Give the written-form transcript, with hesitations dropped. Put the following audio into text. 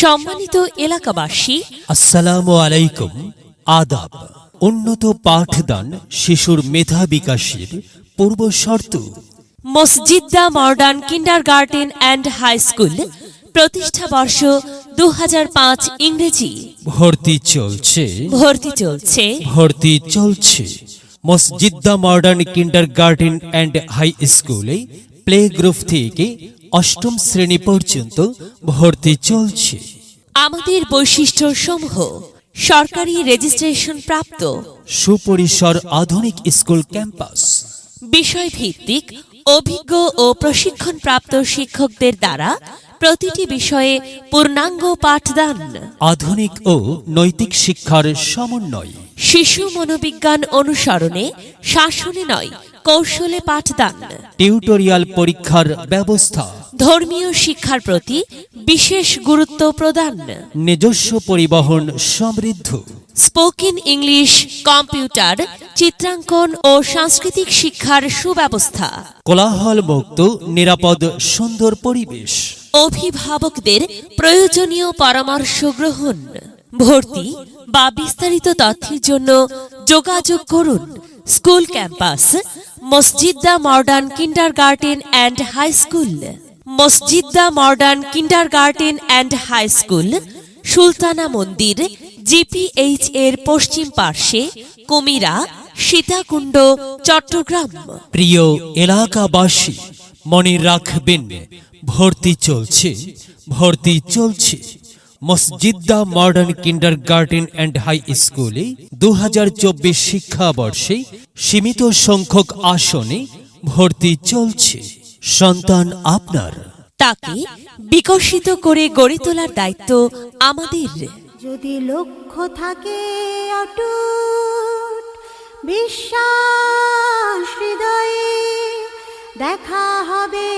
সম্মানিত এলাকাবাসী, আসসালামু আলাইকুম। আদাব। উন্নত পাঠদান শিশুর মেধা বিকাশের পূর্ব শর্ত। Masjida modern kindergarten and high school প্রতিষ্ঠা বর্ষ 2005 ইংরেজি। ভর্তি চলছে। Masjida modern kindergarten and high স্কুলে প্লে গ্রুপ থেকে অষ্টম শ্রেণী পর্যন্ত ভর্তি চলছে। আমাদের বৈশিষ্ট্য সমূহ: সরকারি রেজিস্ট্রেশন প্রাপ্ত, সুপরিসর আধুনিক স্কুল ক্যাম্পাস, বিষয়ভিত্তিক অভিজ্ঞ ও প্রশিক্ষণপ্রাপ্ত শিক্ষকদের দ্বারা প্রতিটি বিষয়ে পূর্ণাঙ্গ পাঠদান, আধুনিক ও নৈতিক শিক্ষার সমন্বয়, শিশু মনোবিজ্ঞান অনুসরণে শাসনে নয় কৌশলে পাঠদান, টিউটোরিয়াল পরীক্ষার ব্যবস্থা, ধর্মীয় শিক্ষার প্রতি বিশেষ গুরুত্ব প্রদান, নিজস্ব পরিবহন সমৃদ্ধ, স্পোকেন ইংলিশ, কম্পিউটার, চিত্রাঙ্কন ও সাংস্কৃতিক শিক্ষার সুব্যবস্থা, কোলাহল মুক্ত নিরাপদ সুন্দর পরিবেশ, অভিভাবকদের প্রয়োজনীয় পরামর্শ গ্রহণ। ভর্তি বা বিস্তারিত তথ্যের জন্য যোগাযোগ করুন school campus Masjida modern kindergarten and high school, Masjida modern kindergarten and high school, Sultana Mandir, GPH এর পশ্চিম পার্শ্বে, কুমিরা, সীতাকুণ্ড, চট্টগ্রাম। প্রিয় এলাকাবাসী, মনে রাখবেন ভর্তি চলছে Masjida modern kindergarten and high স্কুলে 2024 শিক্ষাবর্ষে সীমিত সংখ্যক আসনে ভর্তি চলছে। সন্তান আপনার, তাকে বিকশিত করে গড়ে তোলার দায়িত্ব আমাদের। যদি লক্ষ্য থাকে অটুট বিশ্বাস হৃদয়ে, দেখা হবে